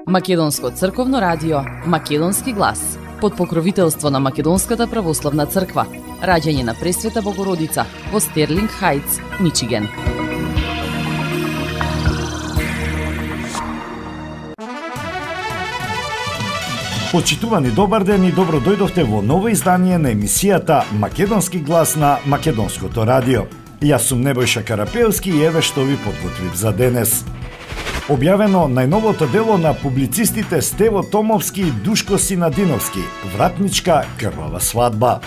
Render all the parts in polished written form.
Македонско црковно радио, Македонски глас, под покровителство на Македонската православна црква, раѓање на Пресвета Богородица во Стерлинг Хајтс, Мичиген. Почитувани, добар ден и добро дојдовте во ново издание на емисијата Македонски глас на Македонското радио. Јас сум Небојша Карапеевски и еве што ви подготвив за денес. Објавено најновото дело на публицистите Стево Томовски и Душко Синадиновски, Вратничка крвава свадба.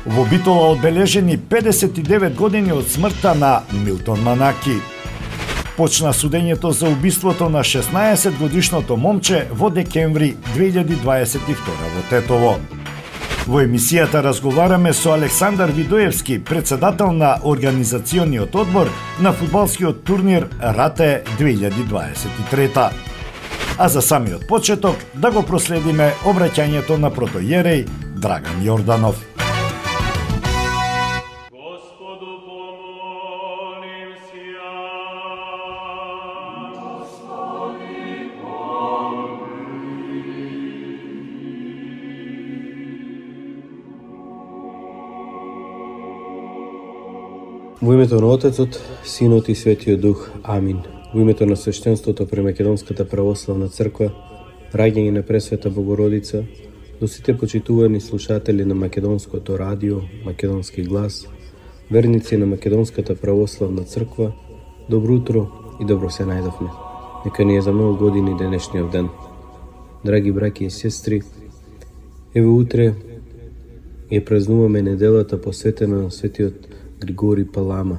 Во Битола одбележени 59 години од смртта на Милтон Манаки. Почна судењето за убиството на 16 годишното момче во декември 2022 во Тетово. Во емисијата разговараме со Александар Видоевски, председател на Организациониот одбор на фудбалскиот турнир Рате 2023. А за самиот почеток да го проследиме обраќањето на протоиерей Драган Јорданов. Во името на Отецот, Синот и Светиот Дух. Амин. Во името на свештенството при Македонската православна црква, раѓање на Пресвета Богородица, до сите почитувани слушатели на Македонското радио, Македонски глас, верници на Македонската православна црква, добро утро и добро се најдовме. Нека ни е за многу години денешниот ден. Драги браќи и сестри, еве утре ја празнуваме неделата посветена на Светиот Григори Палама.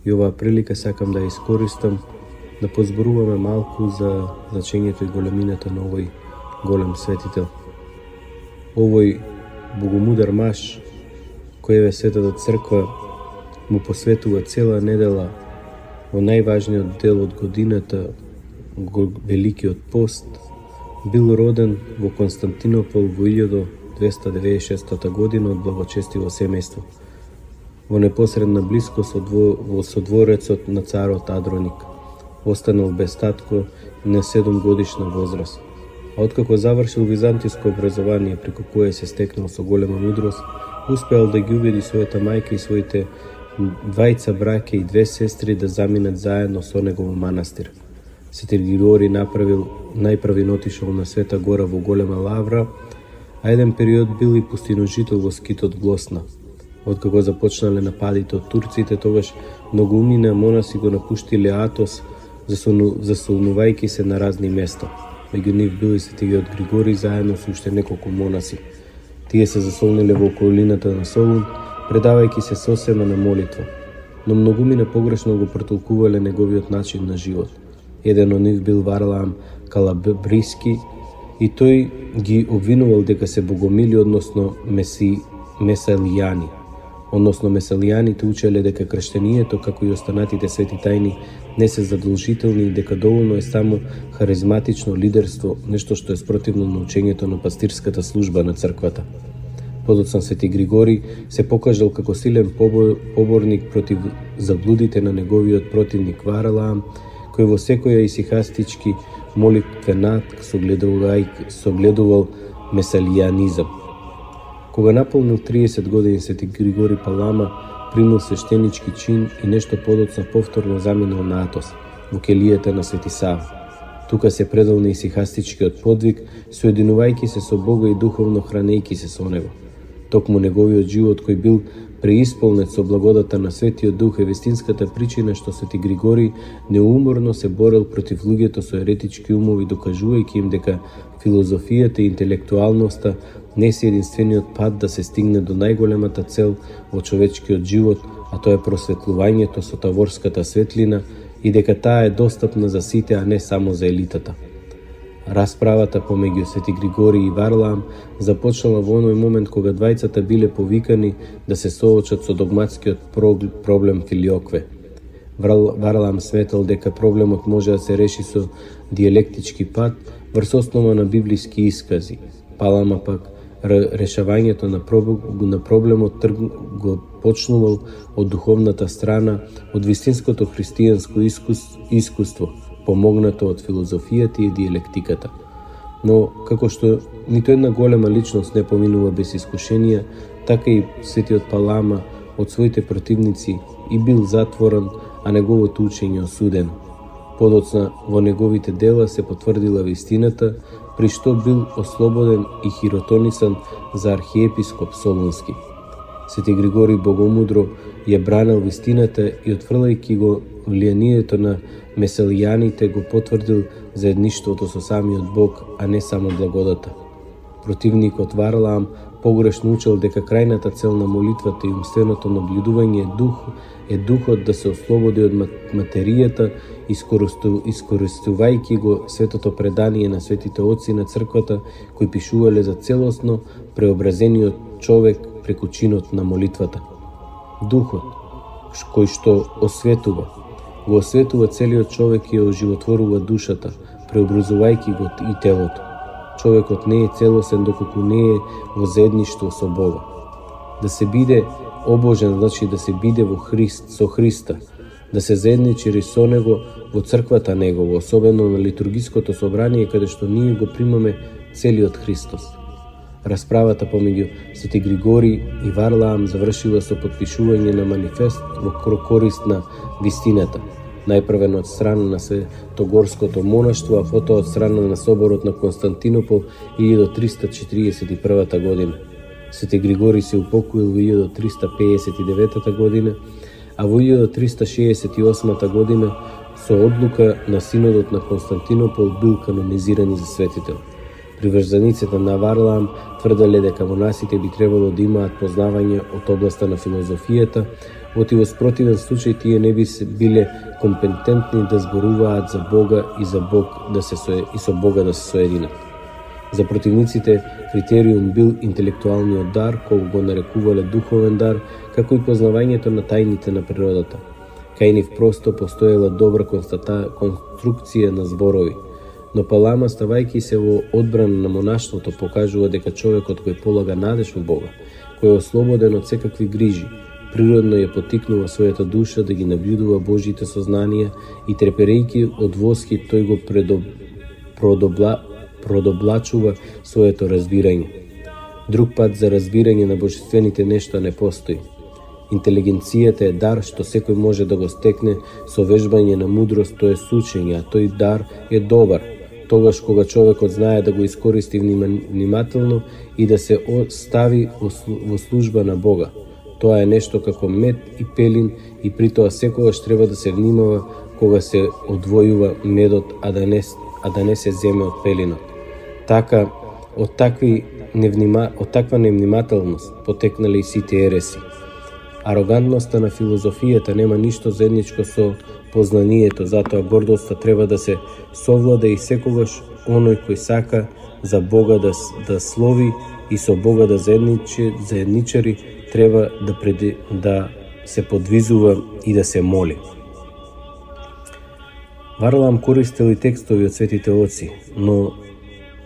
И оваа прилика сакам да ја искористам да позборуваме малку за значењето и големината на овој голем светител. Овој богомудар маж, кој е Светата црква му посветува цела недела во најважниот дел од годината, Великиот пост, бил роден во Константинопол во 1296 година од благочестиво семејство, во непосредна блискост во содворецот на царот Адроник. Останал без татко на 7 годишна возраст. А откако завршил византиско образование, преку кое се стекнал со голема мудрост, успеал да ги убеди својата мајка и своите двајца браќа и 2 сестри да заминат заедно со него во манастир. Свети Григори најпрвин отишол на Света гора во Голема Лавра, а еден период бил и пустиножител во скитот Глосна. Откако започнале нападите од турците, тогаш многоумнина монаси го напуштиле Атос, засолнувајќи се на разни места. Меѓу нив бил и Светиот Григори заедно со уште неколку монаси. Тие се засолниле во околината на Солун, предавајќи се сосема на молитва. Но многумина погрешно го протолкувале неговиот начин на живот. Еден од нив бил Варлаам Калабриски и тој ги обвинувал дека се богомили, односно месалијани. Односно месалијаните учеле дека крштенијето, како и останатите свети тајни, не се задолжителни и дека доволно е само харизматично лидерство, нешто што е спротивно на учењето на пастирската служба на црквата. Подоцна Свети Григори се покажал како силен поборник против заблудите на неговиот противник Варлаам, кој во секоја исихастички молитвен акт согледувал месалијанизам. Кога наполнил 30 години, Свети Григори Палама примил свештенички чин и нешто подоцна повторно заминал на Атос, во келијата на Свети Сава. Тука се предал на исихастичкиот подвиг, соединувајќи се со Бога и духовно хранејќи се со Него. Токму неговиот живот, кој бил преисполнет со благодата на Светиот Дух, е вистинската причина што Свети Григори неуморно се борел против луѓето со еретички умови, докажувајќи им дека филозофијата и интелектуалноста не се единствениот пат да се стигне до најголемата цел во човечкиот живот, а тоа е просветлувањето со таворската светлина и дека таа е достапна за сите, а не само за елитата. Расправата помеѓу Свети Григори и Варлаам започнала во оној момент кога двајцата биле повикани да се соочат со догматскиот проблем филиокве. Варлаам сметал дека проблемот може да се реши со диелектички пат врз основа на библиски искази. Палама пак решавањето на проблемот го почнувал од духовната страна, од вистинското христијанско искуство, помогнато од филозофијата и диелектиката. Но, како што нито една голема личност не поминува без искушенија, така и светиот Палама од своите противници и бил затворен, а неговото учење осудено. Подоцна во неговите дела се потврдила вистината, при што бил ослободен и хиротонисан за архиепископ Солунски. Свети Григорий Богомудро ја бранил вистината и отфрлајќи го влијанието на меселијаните го потврдил заедништвото со самиот Бог, а не само благодата. Противникот Варлаам погрешно учел дека крајната цел на молитвата и умственото наблюдување е духот да се ослободи од материјата, искористувајќи го светото предание на светите отци на црквата, кои пишувале за целосно преобразениот човек преку чинот на молитвата. Духот, кој што осветува, го осветува целиот човек и оживотворува душата, преобразувајќи го и телото. Човекот не е целосен доколку не е во заедништво со Бога. Да се биде обожен значи да се биде во со Христа, да се заедничи со Него во црквата Негова, особено на литургиското собрание, каде што ние го примаме целиот Христос. Расправата помеѓу Свети Григорий и Варлаам завршила со потпишување на манифест во корист на вистината, најпрвен од страна на Светогорското монаштво, а потоа од страна на соборот на Константинопол 1341 година. Свети Григорий се упокоил во 1359 година, а во 1368 година со одлука на Синодот на Константинопол бил канонизиран за светител. Приврзаниците на Варлаам тврделе дека монасите би требало да имаат познавање од областа на филозофијата, оти во спротивен случај тие не би биле компетентни да зборуваат за Бога и за Бог и со Бога да се соединат. За противниците критериум бил интелектуалниот дар, кој го нарекувале духовен дар, како и познавањето на тајните на природата. Кај нив просто постоела добра конструкција на зборови. Но Палама, ставајќи се во одбрана на монаштвото, покажува дека човекот кој полага надеж во Бога, кој е ослободен од секакви грижи, природно ја потикнува својата душа да ги наблюдува Божите сознанија и треперејќи од воски тој го продоблачува своето разбирање. Друг пат за разбирање на божествените нешта не постои. Интелигенцијата е дар што секој може да го стекне со вежбање на мудрост, тоа е учење, а тој дар е добар, тогаш кога човекот знае да го искористи внимателно и да се стави во служба на Бога. Тоа е нешто како мед и пелин и при тоа секогаш треба да се внимава кога се одвојува медот, а да не се земе од пелинот. Така, од таква невнимателност потекнале и сите ереси. Арогантноста на филозофијата нема ништо заедничко со познанието, затоа гордоста треба да се совлада и секогаш оној кој сака за Бога да слови и со Бога да заедничари треба да се подвизува и да се моли. Варлаам користел и текстови од светите отци, но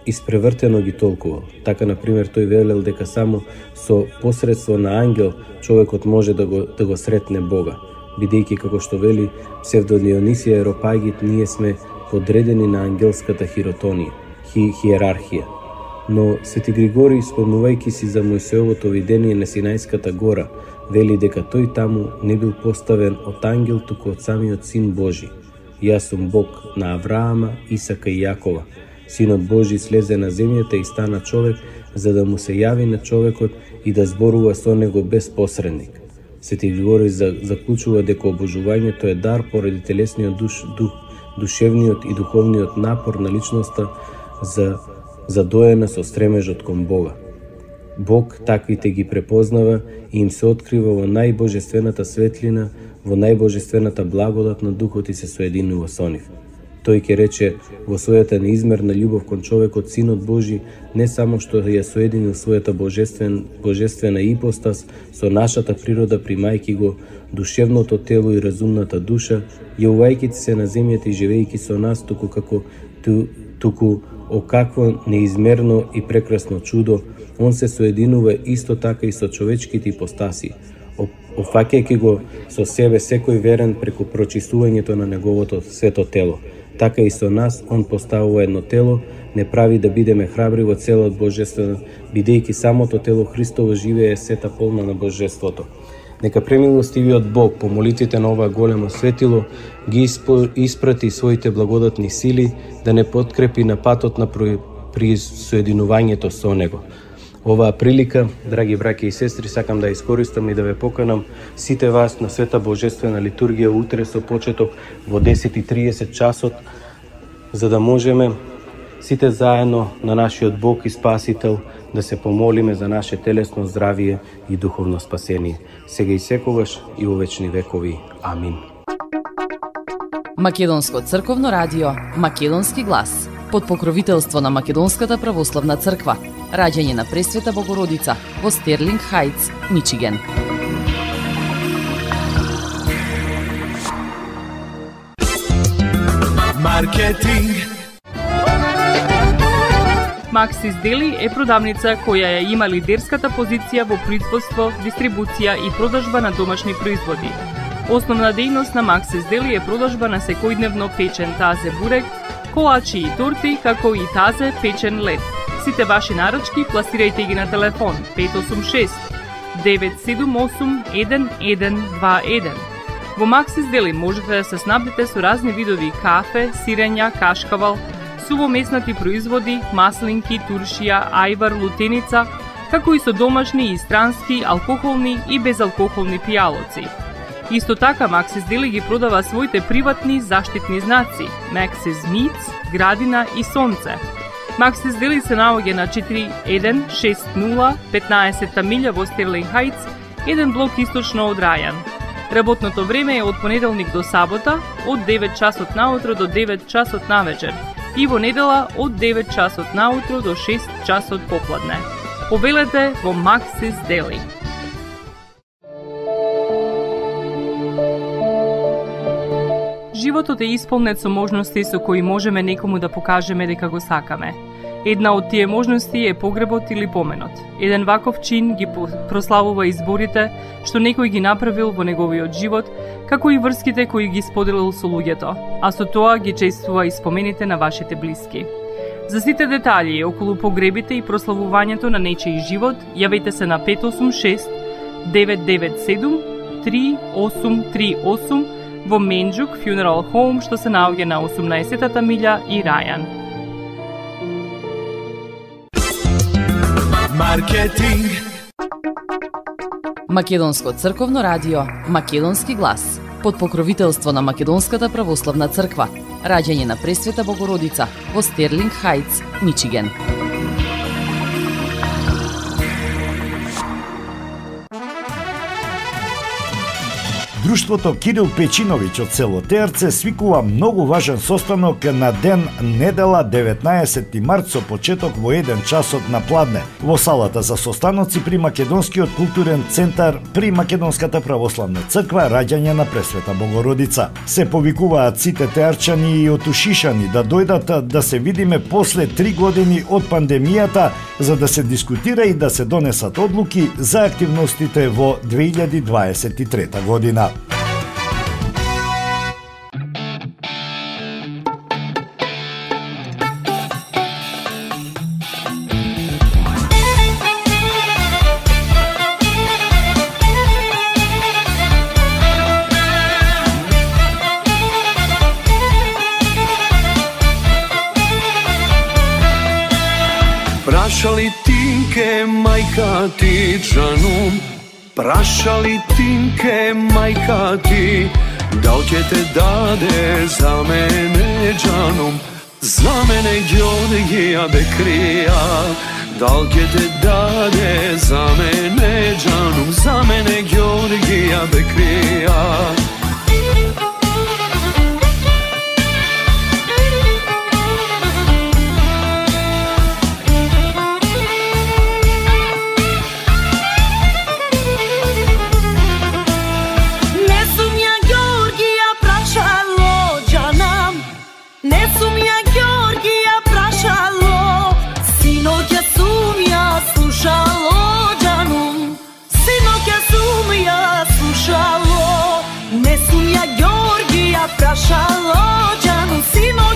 испревртено ги толкувал. Така, например, тој велел дека само со посредство на ангел човекот може да го сретне Бога, бидејќи, како што вели псевдодионисија Еропагит, ние сме подредени на ангелската хиерархија. Но Свети Григорий, спомнувајќи си за Мојсеовото видение на Синајската гора, вели дека тој таму не бил поставен од ангел, туку од самиот Син Божи. Јас сум Бог на Авраама, Исака и Јакова. Синот Божи слезе на земјата и стана човек, за да му се јави на човекот и да зборува со него без посредник. Свети Григорий заклучува дека обожувањето е дар поради телесниот душевниот и духовниот напор на личноста задоена со стремежот кон Бога. Бог таквите ги препознава и им се открива во најбожествената светлина, во најбожествената благодат на Духот и се соединува со нив. Тој ќе рече во својата неизмерна љубов кон човекот, Синот Божи не само што ја соединил својата божествена ипостас со нашата природа, примајќи го душевното тело и разумната душа, јавувајќи се на земјата и живејќи со нас, туку о какво неизмерно и прекрасно чудо, он се соединува исто така и со човечките ипостаси, офаќајќи го со себе секој верен преку прочистувањето на неговото свето тело. така и со нас Он поставува едно тело, не прави да бидеме храбри во целот божествено, бидејќи самото тело Христово живее сета полна на божеството. Нека премилостивиот Бог по молитвите на ова големо светило ги испрати своите благодатни сили да не подкрепи на патот на при соединувањето со Него. Оваа прилика, драги браќи и сестри, сакам да искористам и да ве поканам сите вас на света божествена литургија утре со почеток во 10:30 часот, за да можеме сите заедно на нашиот Бог и Спасител да се помолиме за наше телесно здравие и духовно спасение, сега и секогаш и во вечни векови. Амин. Македонско црковно радио, Македонски глас, под покровителство на Македонската православна црква, раѓање на Пресвета Богородица во Стерлинг Хајтс, Мичиген. Маркетинг. Максис Дели е продавница која ја има лидерската позиција во производство, дистрибуција и продажба на домашни производи. Основна дејност на Максис Дели е продажба на секојдневно печен тазе бурек, колачи и торти, како и тазе печен лед. Сите ваши нарачки пласирајте ги на телефон 586 978 1121. Во Максис Дели можете да се снабдите со разни видови кафе, сирења, кашкавал, сувомеснати производи, маслинки, туршија, ајвар, лутеница, како и со домашни и странски, алкохолни и безалкохолни пијалоци. Исто така, Максис Дели ги продава своите приватни заштитни знаци Максис Митс, Градина и Сонце. Максис Дели се наоѓа на 4160 15-та милја во Стерлинг Хајтс, еден блок источно од Рајан. Работното време е од понеделник до сабота, од 9 часот наутро до 9 часот навечер и во недела од 9 часот наутро до 6 часот попладне. Повелете во Максис Дели. Животот е исполнет со можности со кои можеме некому да покажеме дека го сакаме. Една од тие можности е погребот или поменот. Еден ваков чин ги прославува изборите што некој ги направил во неговиот живот, како и врските кои ги споделил со луѓето, а со тоа ги чествува и спомените на вашите блиски. За сите детали околу погребите и прославувањето на нечиј живот, јавете се на 586 997 3838 во Менџук Funeral Home, што се наоѓа на 18-та милја и Рајан. Маркетинг. Македонско црковно радио, Македонски глас, под покровителство на Македонската православна црква, раѓање на Пресвета Богородица во Стерлинг Хајтс, Мичиген. Друштвото Кирил Печиновиќ од село Теарце свикува многу важен состанок на ден недела 19 март со почеток во 1 часот на пладне во салата за состаноци при Македонскиот културен центар при Македонската православна црква, раѓање на Пресвета Богородица. Се повикуваат сите теарчани и отушишани да дојдат да се видиме после 3 години од пандемијата, за да се дискутира и да се донесат одлуки за активностите во 2023 година. Прашали Тинке, мајка ти Джанум, прашали Тинке, мајка ти, дал ќе те даде за мене Джанум, за мене Ѓоргија Бекрија, дал ќе те даде за мене Джанум, за мене Ѓоргија Бекрија. Прашало Ѓану, сино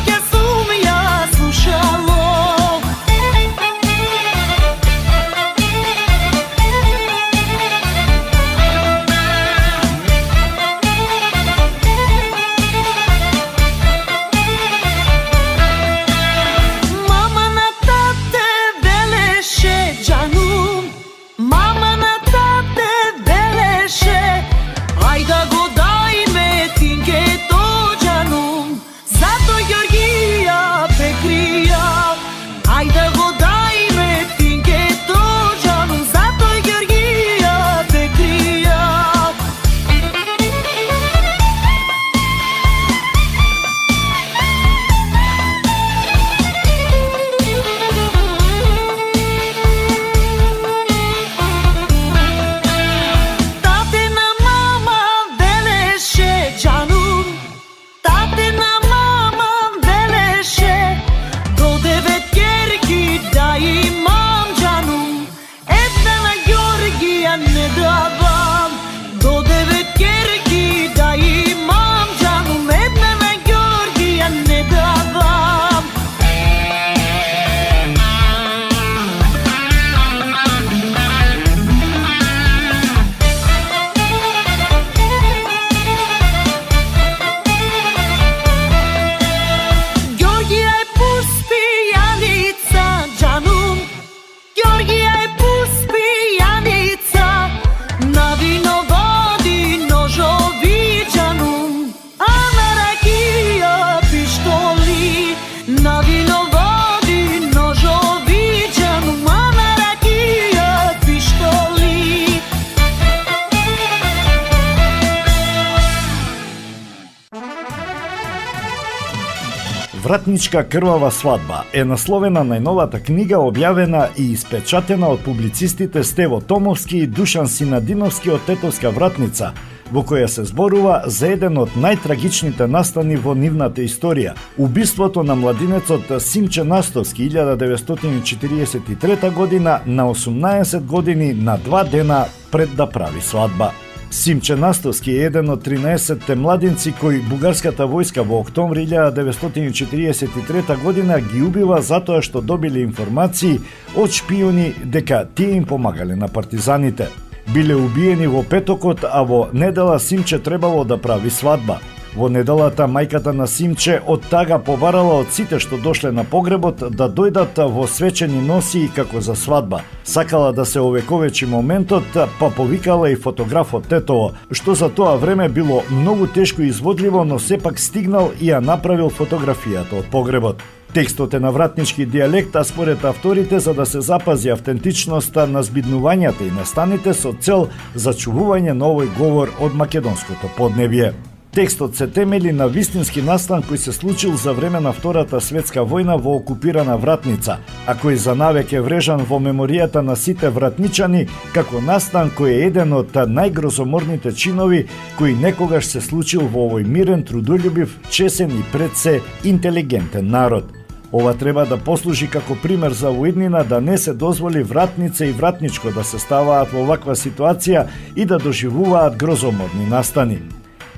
Вратничка крвава свадба е насловена најновата книга објавена и испечатена од публицистите Стево Томовски и Душан Синадиновски од Тетовска вратница, во која се зборува за еден од најтрагичните настани во нивната историја – убиството на младинецот Симче Настовски 1943 година на 18 години на 2 дена пред да прави свадба. Симче Настовски е еден од 13 младинци кои бугарската војска во октомври 1943 година ги убива затоа што добили информации од шпиони дека тие им помагале на партизаните. Биле убиени во петокот, а во недела Симче требало да прави свадба. Во неделата мајката на Симче од тага побарала од сите што дошле на погребот да дојдат во свечени носии како за свадба. Сакала да се овековечи моментот, па повикала и фотографот Тетово, што за тоа време било многу тешко изводливо, но сепак стигнал и ја направил фотографијата од погребот. Текстот е на вратнички дијалект, а според авторите за да се запази автентичноста на збиднувањата и настаните со цел зачувување на овој говор од македонското поднебје. Текстот се темели на вистински настан кој се случил за време на Втората светска војна во окупирана Вратница, а кој за навек е врежан во меморијата на сите вратничани како настан кој е еден од најгрозоморните чинови кој некогаш се случил во овој мирен, трудолюбив, чесен и пред се интелигентен народ. Ова треба да послужи како пример за воиднина да не се дозволи вратница и вратничко да се ставаат во ваква ситуација и да доживуваат грозоморни настани.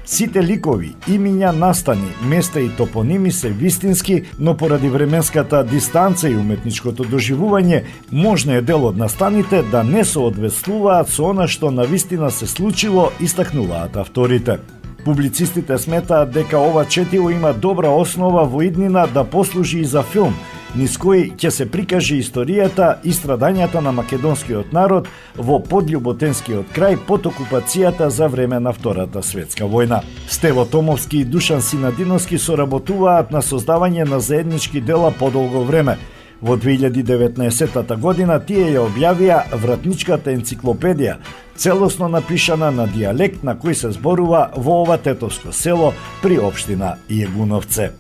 Сите ликови, имиња, настани, места и топоними се вистински, но поради временската дистанца и уметничкото доживување, можно е дел од настаните да не соодветствуваат со она што навистина се случило, истакнуваат авторите. Публицистите сметаат дека ова четиво има добра основа во иднина да послужи и за филм, низ кој ќе се прикаже историјата и страдањата на македонскиот народ во подлјуботенскиот крај под окупацијата за време на Втората светска војна. Стево Томовски и Душан Синадиновски соработуваат на создавање на заеднички дела подолго време. Во 2019 година тие ја објавија Вратничката енциклопедија, целосно напишана на дијалект на кој се зборува во ова тетовско село при општина Јегуновце.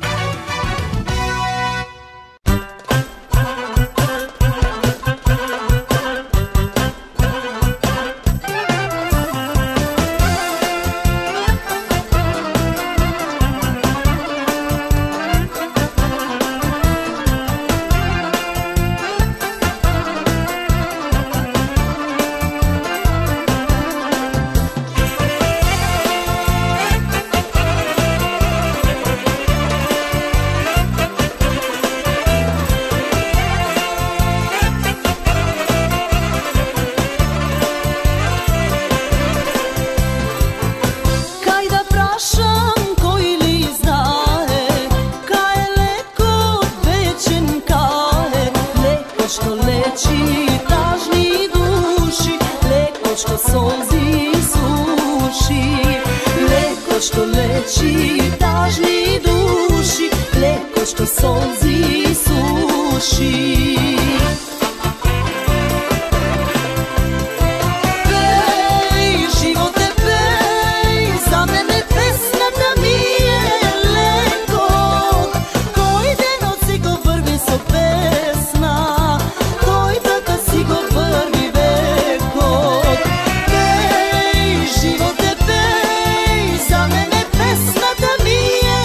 Pesna da mi je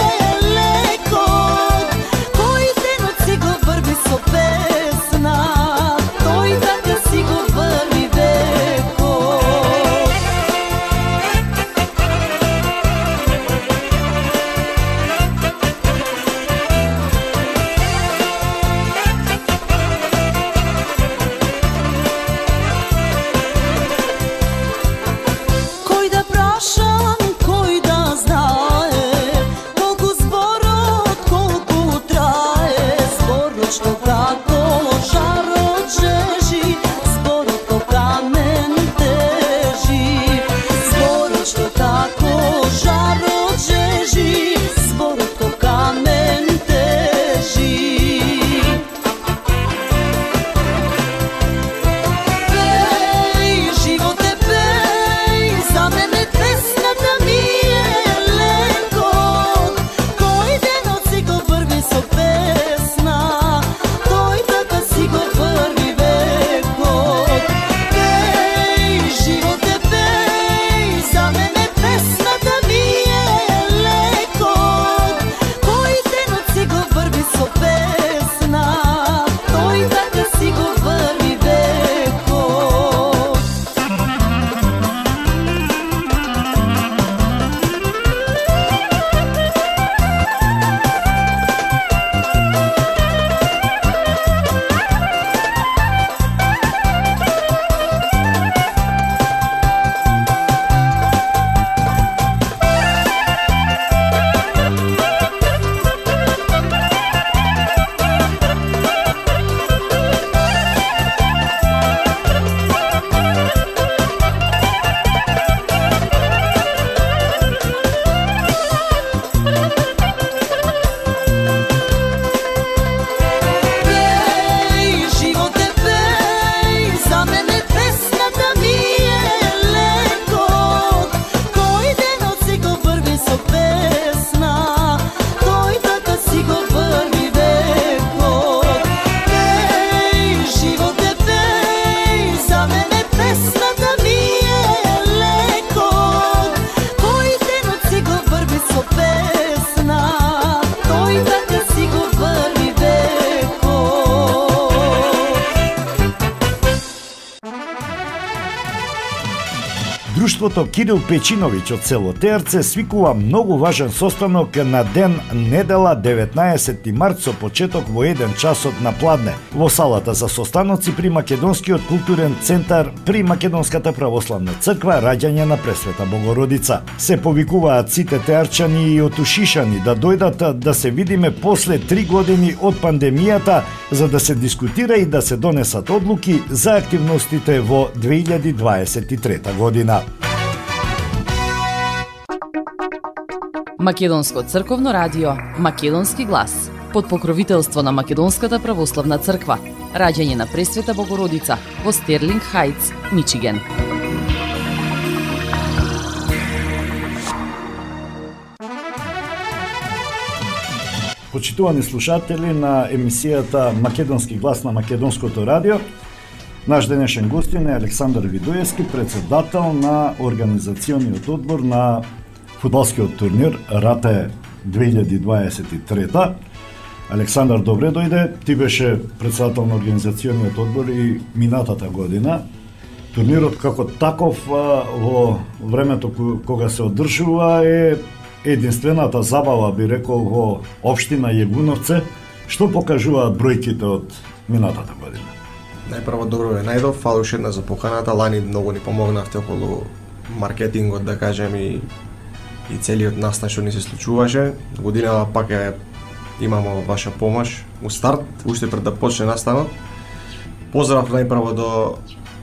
leko, koji den od cigo vrbi so општинското Кирил Печиновиќ од село Терце свикува многу важен состанок на ден недела 19 март со почеток во 1 часот на пладне во салата за состаноци при Македонскиот културен центар при Македонската православна црква Раѓање на Пресвета Богородица. Се повикуваат сите теарчани и отушишани да дојдат да се видиме после 3 години од пандемијата за да се дискутира и да се донесат одлуки за активностите во 2023 година. Македонско црковно радио, Македонски глас, под покровителство на Македонската православна црква, Раѓање на Пресвета Богородица во Стерлинг Хајтс, Мичиген. Почитувани слушатели на емисијата Македонски глас на Македонското радио, наш денешен гостин е Александар Видуевски, председател на организациониот одбор на фудбалскиот турнир Рате 2023. Александар, добре дојде. Ти беше председател на организациониот одбор и минатата година. Турнирот како таков во времето кога се одржува е единствената забава, би рекол, во општина Јегуновце. Што покажуваат бројките од минатата година? Најпрво добро ве најдов, фала уште една за поканата. Лани многу ни помогнавте околу маркетингот, да кажем, и целиот настан што ни се случуваше. Годинава пак имамо ваша помош у старт, уште пред да почне настанот. Поздрав најпрво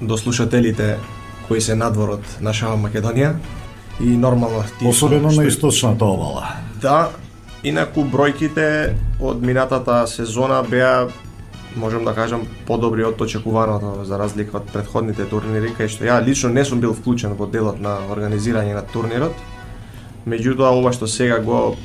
до слушателите кои се надвор од нашава Македонија и нормално особено на источната обала. Да, инаку бројките од минатата сезона беа, можам да кажам, подобри од очекуваното, за разлика од претходните турнири, кај што ја лично не сум бил вклучен во делот на организирање на турнирот. Меѓутоа, ова што сега го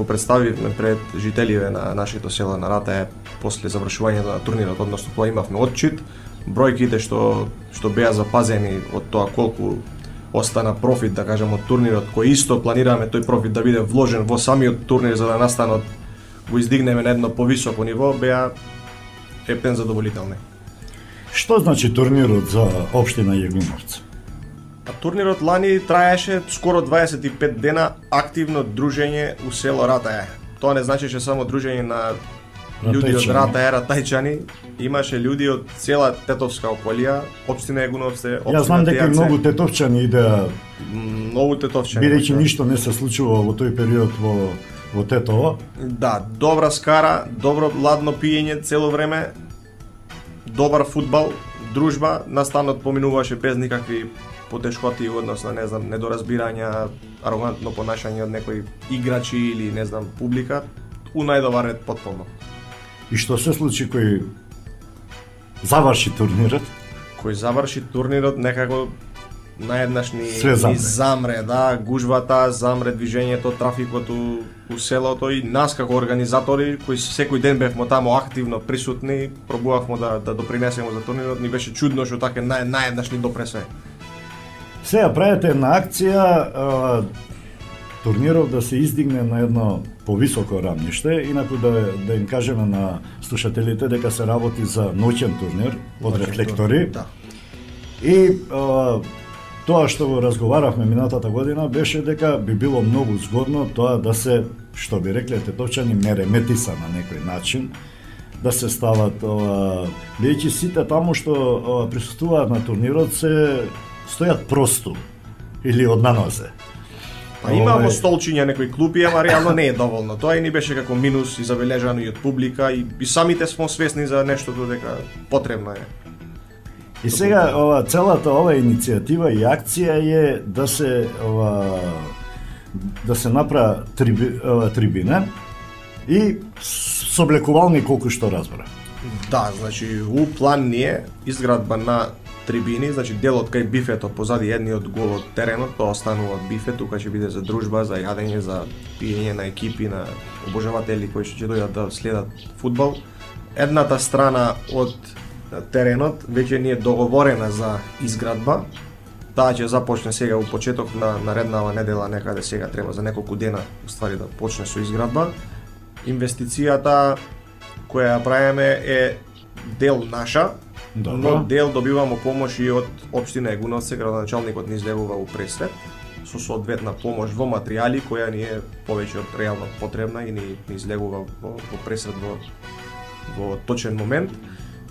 представивме пред жителиве на нашето село на Рате после завршувањето на турнирот, односно кога имавме отчит, бројките што беа запазени од тоа колку остана профит, да кажем, од турнирот, кој исто планираме тој профит да биде вложен во самиот турнир за да настанот го издигнеме на едно повисоко ниво, беа епен задоволителни. Што значи турнирот за општина Јегуновци? Турнирот лани траеше скоро 25 дена активно дружење у село Ратаја. Тоа не значеше само дружење на луѓе од Ратаја, ратајчани, имаше луѓе од цела Тетовска околија, општина Јегуновци, општина Тијаце. Јас знам дека многу тетовчани идеа. Многу тетовчани. Бидејќи ништо не се случува во тој период во Тетово. Да, добра скара, добро ладно пиење цело време, добар фудбал, дружба, настанот поминуваше без никакви потешкоти, односно, не знам, недоразбирања, арогантно понашање од некои играчи или, не знам, публика, у најдобар ред потполно. И што се случи кој заврши турнирот? Кој заврши турнирот, некако наеднаш ни замре, да, гужвата, замре движењето, трафикот у селото и нас како организатори, кои секој ден бевме таму активно присутни, пробувавме да допринесеме за турнирот, ни беше чудно што така наеднаш ни допре све. Сега правите една акција турниров да се издигне на едно повисоко рамниште, инаку да им кажеме на слушателите дека се работи за ноќен турнир од рефлектори. Да. И тоа што го разговаравме минатата година беше дека би било многу згодно тоа да се, што би рекле тетовчани, мереметиса на некој начин, да се стават, бидејќи сите таму што присуствуваат на турнирот се стојат просту или од нанозе. Па имамо столчиња, некои клупи, ама реално не е доволно. Тоа и ни беше како минус и забележано и од публика и самите сме свесни за нештото дека потребно е. И сега целата ова иницијатива и акција е да се направи трибина и соблекувални колку што разбра. Да, значи у план ни е изградба на трибини, значи делот кај бифето позади едниот гол од теренот, тоа останува од бифет, тука ќе биде за дружба, за јадење, за пиење на екипи, на обожаватели кои ќе дојдат да следат фудбал. Едната страна од теренот веќе ни е договорена за изградба. Таа ќе започне сега у почеток на нареднава недела, некаде сега треба за неколку дена уствари да почне со изградба. Инвестицијата која ја правиме е дел наша, но дел добивамо помош и од општина Егуновци, градоначалникот ни излегува у Пресвет со соодветна помош во материјали која ни е повеќе од реално потребна и ни излегува во Пресвет во точен момент.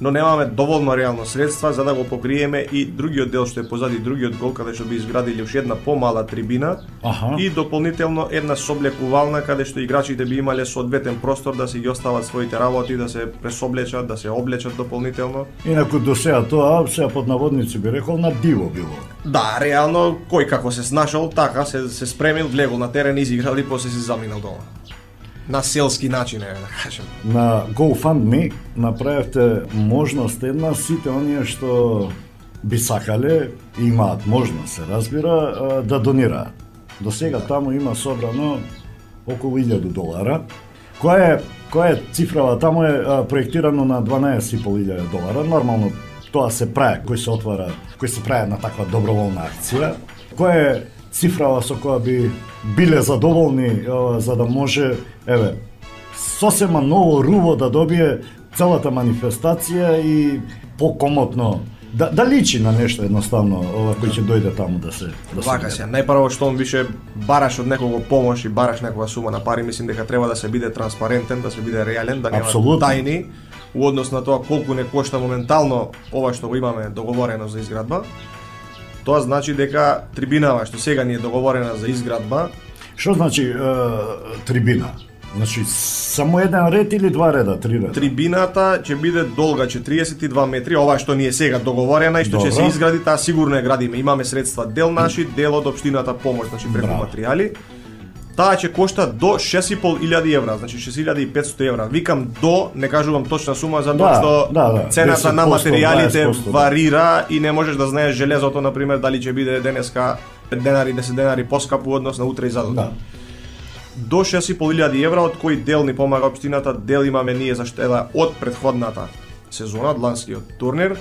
Но немаме доволно реално средства за да го покриеме и другиот дел што е позади другиот гол, каде што би изградили уште една помала трибина и дополнително една соблекувална каде што играчите би имале соодветен простор да си ги остават своите работи, да се пресоблечат, да се облечат дополнително. Инаку до сега тоа, сега под наводници би рекол, на диво било. Да, реално, кој како се снашал, така се спремил, влегол на терен, изиграл и после се заминал дома. На селски начин, да кажем. На GoFundMe направивте можност една сите оние што би сакале, имаат можност, се разбира, да донираат. До сега таму има собрано околу $1,000. Која е цифрава? Таму е проектирано на $12,500. Нормално тоа се прави, кој се прави на таква доброволна акција. Која е цифрава со која би биле задоволни за да може, сосема ново руво да добие целата манифестација и покомотно да личи на нешто едноставно кој ќе дојде таму да се вака се. Најпрво што он више бараш од некого помош и бараш некога сума на пари, мислим дека треба да се биде транспарентен, да се биде реален, да нема тајни у однос на тоа колку не кошта моментално ова што го имаме договорено за изградба. Тоа значи дека трибинава што сега ни е договорена за изградба. Што значи трибина? Значи само еден ред или два реда, три реда? Трибината ќе биде долга 42 метри, ова што ни е сега договорена и што ќе се изгради, таа сигурно ја градиме. Имаме средства, дел наши, дел од општината помош, значи преку материјали. Таа ќе кошта до €6,500, значи €6,500. Викам до, не кажувам точна сума затоа што цената на материјалите варира и не можеш да знаеш железото на пример дали ќе биде денеска 5 денари, 10 денари поскапо однос на утре и задутре. До €6,500, од кои дел ни помага општината, дел имаме ние заштеда од претходната сезона, од ланскиот турнир.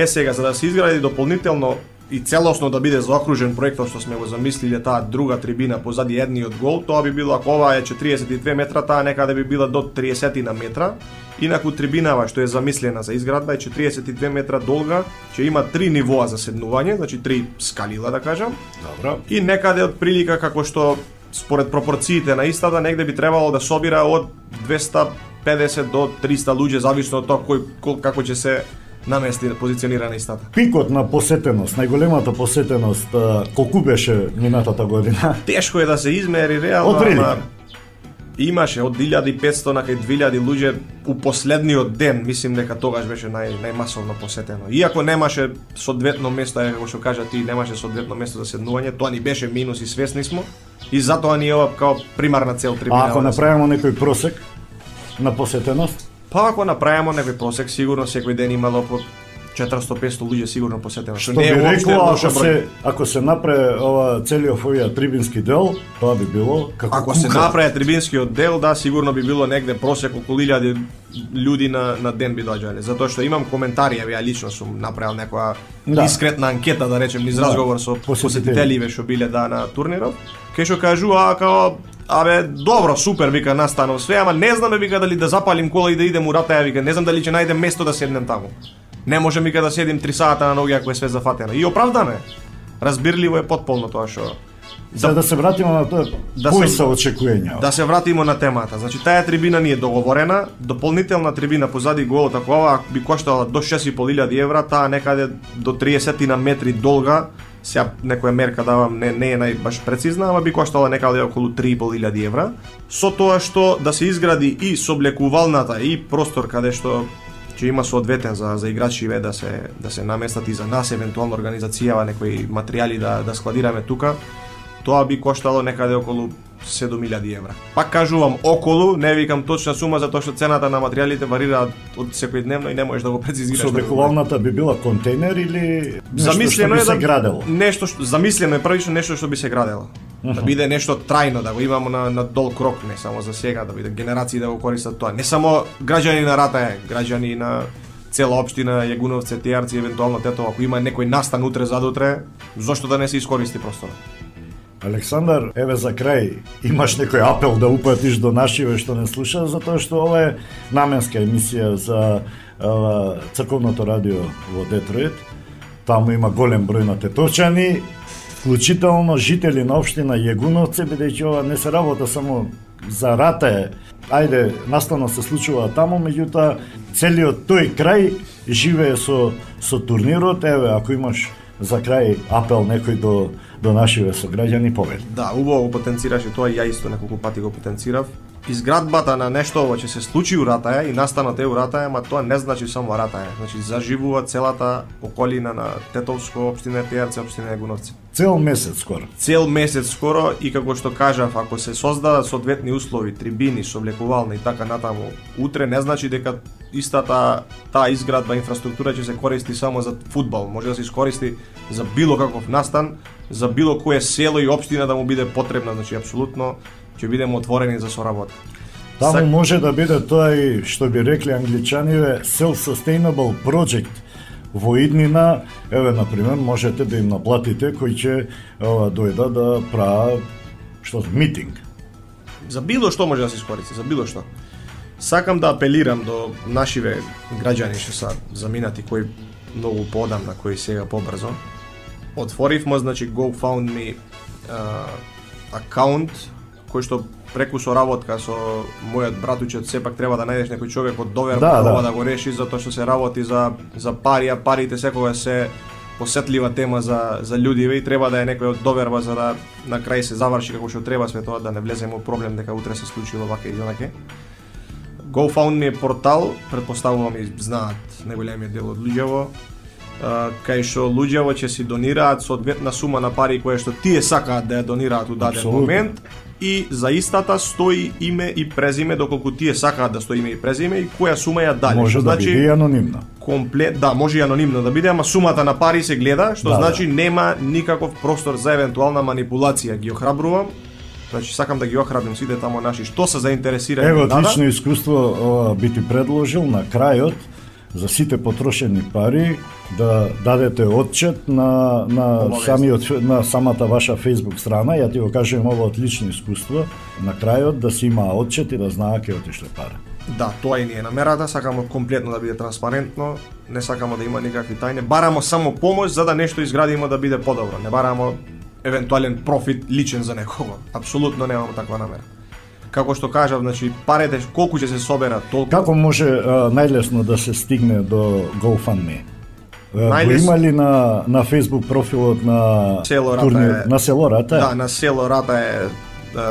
Сега за да се изгради дополнително и целосно да биде заокружен проектот што сме го замислиле, таа друга трибина позади едниот гол, тоа би било, ако ова е 42 метра, таа некаде би била до 30 на метра. Инаку трибинава што е замислена за изградба е 42 метра долга, ќе има 3 нивоа за седнување, значи 3 скалила да кажам. Добро. И некаде од прилика како што според пропорциите на истата негде би требало да собира од 250 до 300 луѓе зависно од тоа како ќе се намести позиционира на истата. Пикот на посетеност, најголемата посетеност, колку беше минатата година? Тешко е да се измери реално, ама имаше од 1500 на кај 2000 луѓе у последниот ден, мислим дека тогаш беше најмасовно посетено. Иако немаше соодветно место, како што кажа ти, немаше соодветно место за седнување, тоа ни беше минус и свесни смо и затоа ни е ова као примарна цел трибина. А ако направиме некој просек на посетеност? Па ако направиме некој просек, сигурно секој ден имало по 400-500 луѓе сигурно посетено. Што би рекло, ако се направи ова целиот овој трибински дел, тоа би било како ако се направи трибинскиот дел, да, сигурно би било негде просек околу 1000 луѓе на ден би доаѓале. Затоа што имам коментари, ја лично сум направил некоја дискретна анкета, да речем, низ разговор со посетителиве што биле на турнирот, кај што кажува као добро, супер, вика, настанов све, ама не знаме, вика, дали да запалим кола и да идем у Ратаја, вика, не знам дали ќе најдем место да седнем таму. Не можем, вика, да седим 3 сата на ноги ако е све зафатено. И оправдаме. Разбирливо е потполно тоа што... Да се вратиме на тоа, кои се очекувања? Да се вратиме на темата. Значи, таа трибина ни е договорена, дополнителна трибина позади голот, ако ова би коштала до €6,500, таа некаде до 30 на метри долга, сега некоја мерка давам, не е најбаш прецизна, ама би коштала некаде околу €3,500, со тоа што да се изгради и соблекувалната и простор каде што ќе има соодветен за играчиве да се наместат и за нас евентуално организацијава некои материјали да складираме тука, тоа би коштало некаде околу €7,000. Пак кажувам околу, не викам точна сума затоа што цената на материјалите варира од секојдневно и не можеш да го прецизираш. Соблекувалната би била контейнер или замислено што би се градело? Замислено е првично нешто што би се градело. Да биде нешто трајно, да го имамо на дол крок, не само за сега, да биде генерации да го користат тоа. Не само граѓани на Ратаја, граѓани на цела општина, Јагуновци, Тејарци, евентуално Тетово, ако има некој настан утре задутре, зошто да не се искористи просторот? Александар, еве за крај, имаш некој апел да упатиш до нашиве што не слушаат, затоа што ова е наменска емисија за црковното радио во Детройт. Таму има голем број на тетовчани, вклучително жители на општина Јегуновци, бидејќи ова не се работа само за Ратај. Ајде, наставно се случува таму, меѓутоа целиот тој крај живее со турнирот. Еве, ако имаш за крај апел некој до нашиве сограѓани, повели. Да, убаво потенцираше тоа, ја исто неколку пати го потенцирав. Изградбата на нешто ова ќе се случи у Ратаја и настанот е у Ратаја, ма тоа не значи само Ратаја. Значи заживува целата околина на Тетовско, општина Пијарци, општина Јегуновци. Цел месец скоро. Цел месец скоро и како што кажав, ако се создадат соодветни услови, трибини, соблекувална и така натаму, утре не значи дека истата таа изградба, инфраструктура ќе се користи само за фудбал. Може да се искористи за било каков настан, за било кое село и општина да му биде потребна, значи апсолутно ќе бидеме отворени за соработка. Таму може да биде тоа и што би рекли англичаниве self-sustainable project во иднина. Еве, например, можете да им наплатите кои ќе дојдат да прават митинг. За било што може да се искористи, за било што. Сакам да апелирам до нашиве граѓани што се заминати, кои многу поодамна, кои сега побрзо. Отворивме, значи, GoFundMe акаунт, кој што преку соработка со мојот братучет сепак треба да најдеш некој човек од доверба да го реши, затоа што се работи за пари, а парите секогаш се посетлива тема за луѓиве и треба да е некој од доверба за да на крај се заврши како што треба светот, да не влеземе во проблем дека утре се случило вака или онаке. GoFundMe е портал, претпоставувам и знаат најголемиот дел од луѓево, кај што луѓево ќе си донираат соодветна сума на пари која што тие сакаат да ја донираат у даден момент и за истата стои име и презиме доколку тие сакаат да стои име и презиме и која сума ја дали. Може да биде и анонимно. Да, може и анонимно да биде, ама сумата на пари се гледа, што значи нема никаков простор за евентуална манипулација. Ги охрабрувам. Значи сакам да ги охрабрим сите тамо наши што се заинтересирани. Ево, одлично искуство би ти предложил на крајот за сите потрошени пари да дадете отчет на самата ваша Facebook страна. Ја ти го кажем ова одлично искуство. На крајот да си има отчет и да знае ке отишле пари. Да, тоа и ни е намерата, сакамо комплетно да биде транспарентно, не сакамо да има никакви тајни, барамо само помош за да нешто изградиме да биде подобро, не барамо евентуален профит личен за некого. Апсолутно немамо таква намера. Како што кажав, значи парите колку ќе се соберат, толку. Како може најлесно да се стигне до GoFundMe? Го има ли на Facebook профилот на Село Рата? Да, на Село Рата е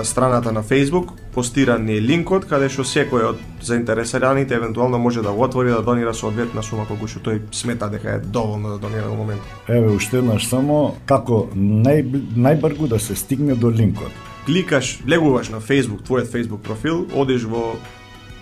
страната на Facebook, постиран е линкот каде што секој од заинтересираните евентуално може да го отвори да донира соодветна сума колку што тој смета дека е доволно да донира во моментот. Еве уште еднаш само како најбрзо да се стигне до линкот. Кликаш, влегуваш на Facebook, твојот Facebook профил, одиш во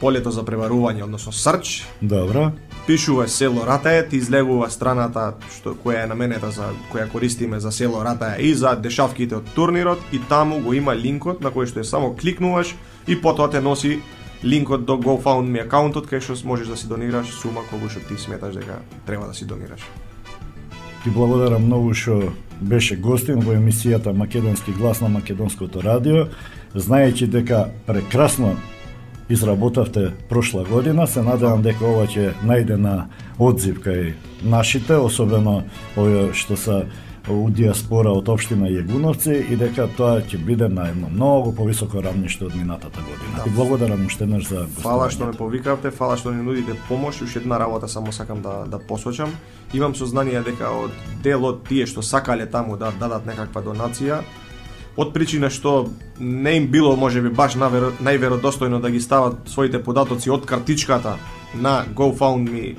полето за пребарување, односно search. Добро. Пишуваш Село Ратаја, ти излегува страната која е наменета за која користиме за Село Ратаја и за дешавките од турнирот и таму го има линкот на кој што е само кликнуваш и потоа те носи линкот до GoFundMe акаунтот кај што можеш да си донираш сума колку што ти сметаш дека треба да си донираш. Ти благодарам многу што беше гостин во емисијата Македонски глас на Македонското радио, знаејќи дека прекрасно изработавте прошла година, се надевам дека ова ќе најде на одзив кај нашите, особено овие што се у диаспора од општина Јегуновци и дека тоа ќе биде на едно многу повисоко рамниште од минатата година. Да. И благодарам уште еднаш за гостување. Фала што ме повикавте, фала што ни нудите помош, уште една работа само сакам да посочам. Имам сознание дека од дел од тие што сакале таму да дадат некаква донација, од причина што не им било можеби баш најверодостојно да ги стават своите податоци од картичката на GoFundMe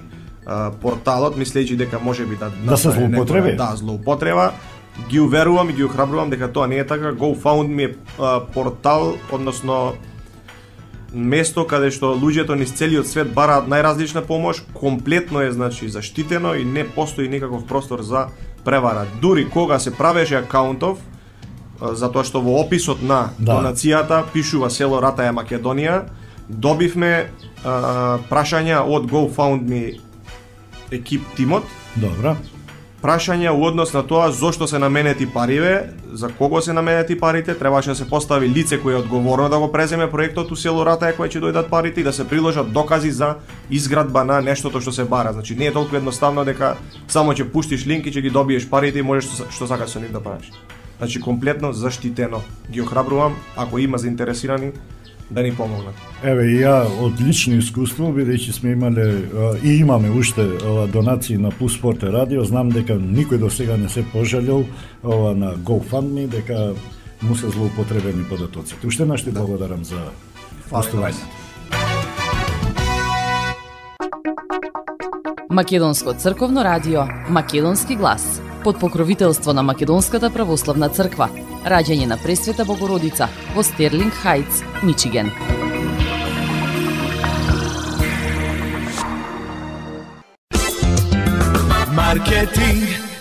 порталот, мислејќи дека можеби да се злоупотреби. Да, злоупотреба. Ги уверувам и ги охрабрувам дека тоа не е така. GoFundMe е портал, односно место каде што луѓето низ целиот свет бараат најразлична помош, комплетно е значи заштитено и не постои никаков простор за превара. Дури кога се правеше акаунтов, затоа што во описот на донацијата пишува Село Ратаја Македонија, добивме прашања од GoFundMe екип тимот. Добро. прашања у однос на тоа зошто се наменети париве, за кого се наменети парите, требаше да се постави лице кој е одговорно да го преземе проектот у село Ратаја кој ќе дојдат парите и да се приложат докази за изградба на нештото што се бара. Значи не е толку едноставно дека само ќе пуштиш линк и ќе ги добиеш парите и можеш што сакаш со нив да правиш. Значи комплетно заштитено. Ги охрабрувам ако има заинтересирани да ни помогнат. Еве и ја од лично искуство, бидејќи сме имале и имаме уште донации на Пуспорт радио, знам дека никој до сега не се пожалил на GoFundMe дека му се злоупотребени податоците. Уште еднаш ти благодарам за гостување. Македонско црковно радио, Македонски глас, под покровителство на Македонската православна црква, раѓање на Пресвета Богородица во Стерлинг Хајтс, Мичиген. Маркетинг.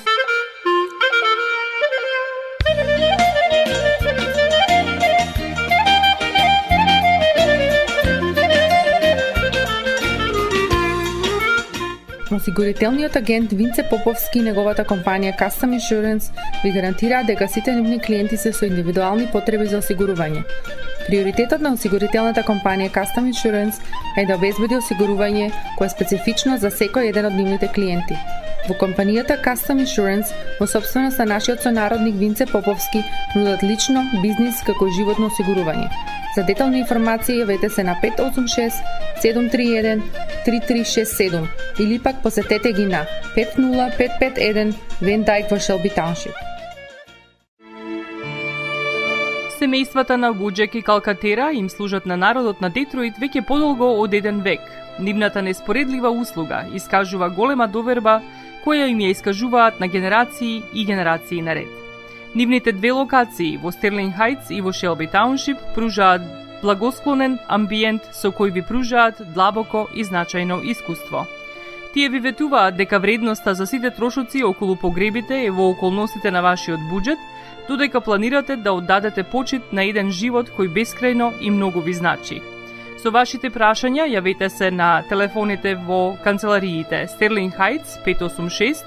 Осигурителниот агент Винце Поповски и неговата компанија Custom Insurance ви гарантираат дека сите нивни клиенти се со индивидуални потреби за осигурување. Приоритетот на осигурителната компанија Custom Insurance е да обезбеди осигурување кое е специфично за секој еден од нивните клиенти. Во компанијата Custom Insurance, во собственост на нашиот сонародник Винце Поповски, нудат лично, бизнис како и животно осигурување. За детални информации јавете се на 586 731 3367 или пак посетете ги на 50551 Вен Дайк во Шелби Тауншип. Семејствата на Вуџек и Калкатера им служат на народот на Детройт веќе подолго од еден век. Нивната неспоредлива услуга искажува голема доверба која им ја искажуваат на генерации и генерации наред. Нивните две локации во Стерлинг Хајтс и во Шелби Тауншип пружаат благосклонен амбиент со кој ви пружаат длабоко и значајно искуство. Тие ви ветуваат дека вредноста за сите трошоци околу погребите е во околностите на вашиот буџет, додека планирате да оддадете почит на еден живот кој бескрајно и многу ви значи. Со вашите прашања јавете се на телефоните во канцелариите Стерлинг Хајтс 586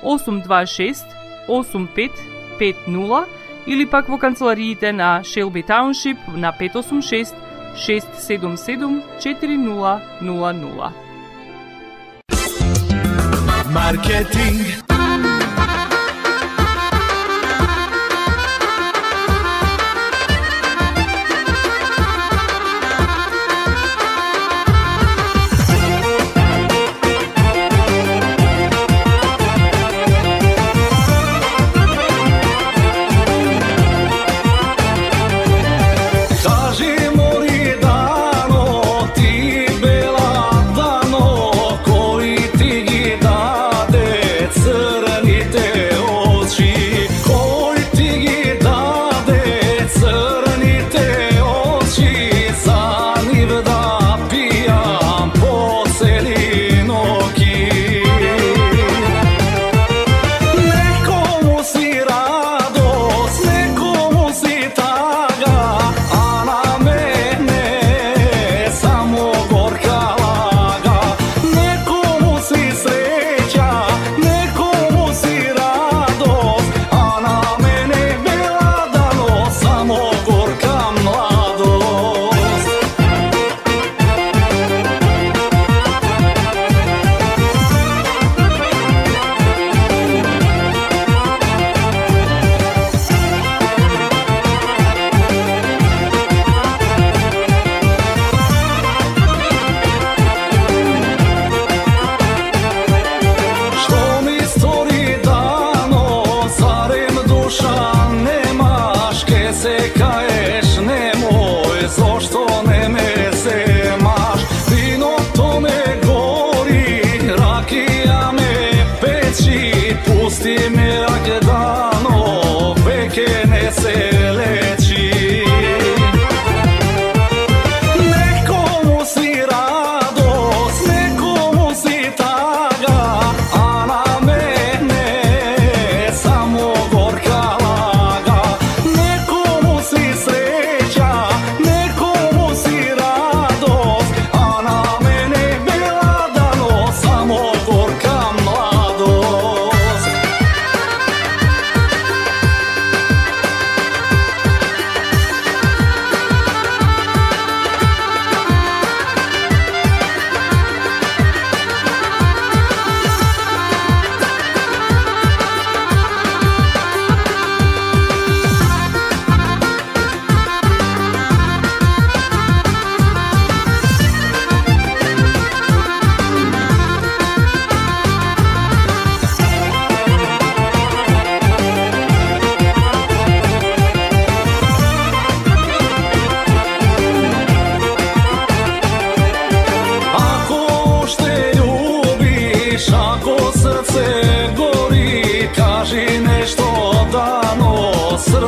826 8550 или пак во канцелариите на Шелби Тауншип на 586 677 4000. Маркетинг. Answer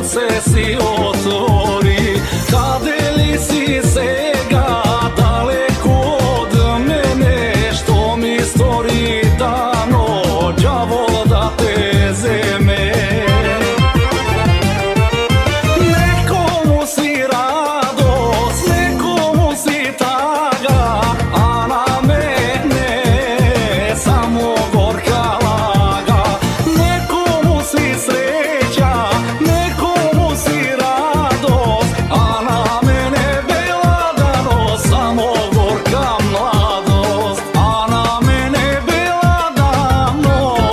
srce si otvori. Kade li si sega daleko od mene, što mi stori dano, đavo da te zeme. Nekomu si radost, nekomu si taga, a na mene samo gorka laga. Nekomu si sreća, nekomu si radost, a na mene bela danost, samo gorka mladost, a na mene bela danost,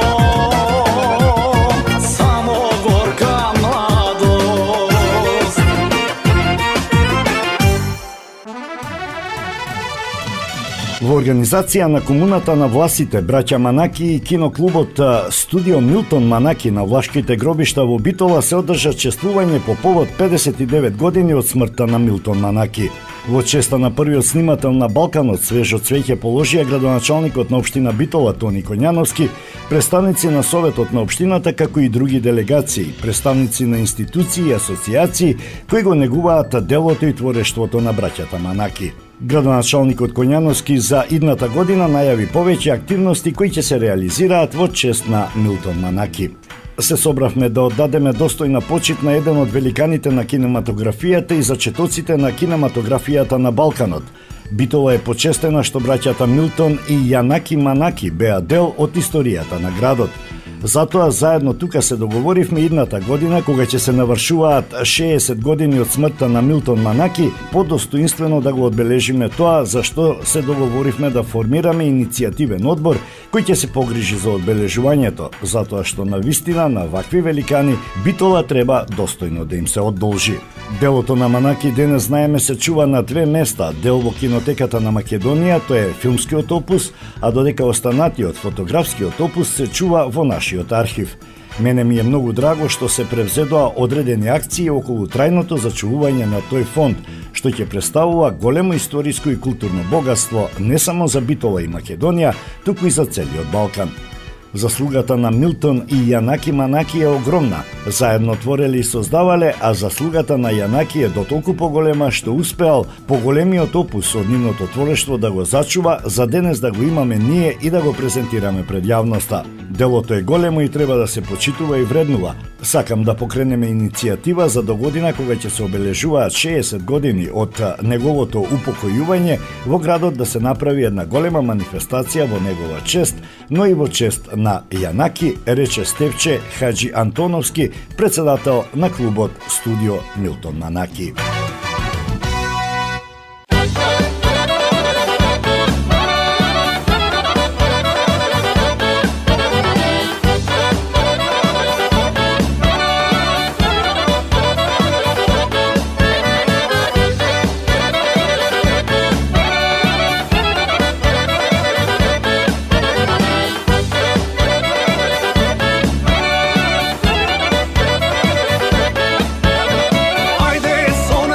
samo gorka mladost. Во организација на комуната на власите, браќа Манаки и киноклубот Студио Милтон Манаки на влашките гробишта во Битола се одржа чествување по повод 59 години од смртта на Милтон Манаки. Во честа на првиот снимател на Балканот свежо цвеќе положија градоначалникот на општина Битола Тони Коњановски, представници на Советот на општината како и други делегации, представници на институции и асоциации кои го негуваат делото и творештвото на браќата Манаки. Градоначалникот Коњановски за идната година најави повеќе активности кои ќе се реализираат во чест на Милтон Манаки. Се собравме да оддадеме достојна почит на еден од великаните на кинематографијата и зачетоците на кинематографијата на Балканот. Битола е почестена што браќата Милтон и Јанаки Манаки беа дел од историјата на градот. Затоа заедно тука се договоривме идната година, кога ќе се навршуваат 60 години од смртта на Милтон Манаки, подостоинствено да го одбележиме тоа за што се договоривме да формираме иницијативен одбор кој ќе се погрижи за одбележувањето, затоа што на вистина на вакви великани Битола треба достојно да им се одолжи. Делото на Манаки денес знаеме се чува на две места, дел во кинотеката на Македонија, тоа е филмскиот опус, а додека останатиот фотографскиот опус се чува во нашиот архив. Мене ми е многу драго што се превзедоа одредени акции околу трајното зачувување на тој фонд, што ќе представува големо историско и културно богатство не само за Битола и Македонија, туку и за целиот Балкан. Заслугата на Милтон и Јанаки Манаки е огромна. Заедно твореле и создавале, а заслугата на Јанаки е дотолку поголема што успеал поголемиот опус од нивното творештво да го зачува, за денес да го имаме ние и да го презентираме пред јавноста. Делото е големо и треба да се почитува и вреднува. Сакам да покренеме иницијатива за до година кога ќе се обележуваат 60 години од неговото упокојување во градот да се направи една голема манифестација во негова чест, но и во чест на Јанаки, рече Стевче Хаджи Антоновски, председател на клубот Студио Милтон Манаки. Ajde, son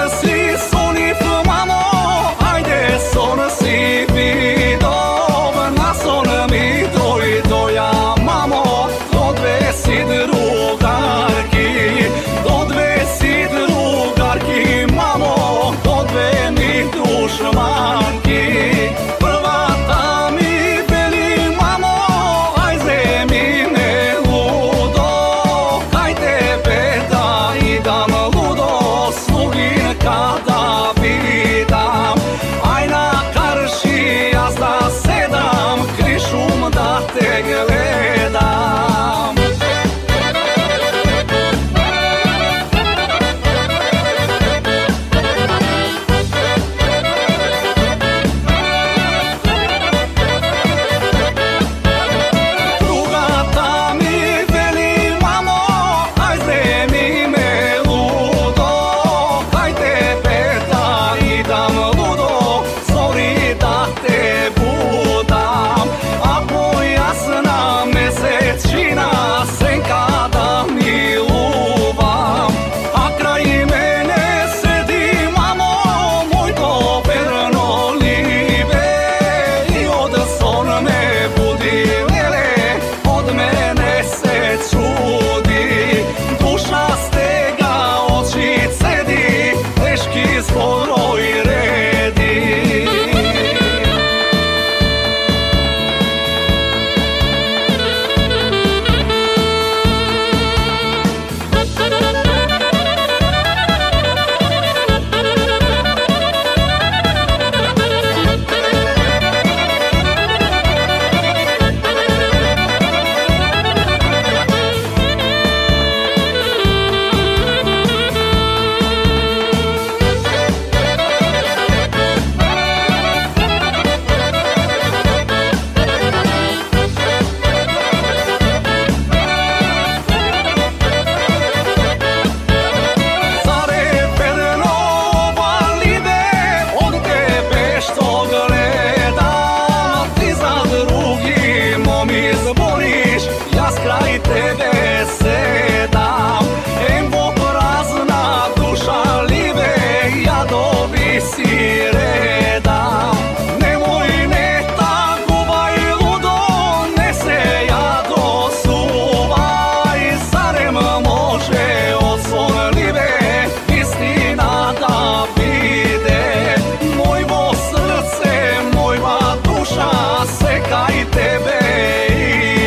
tebe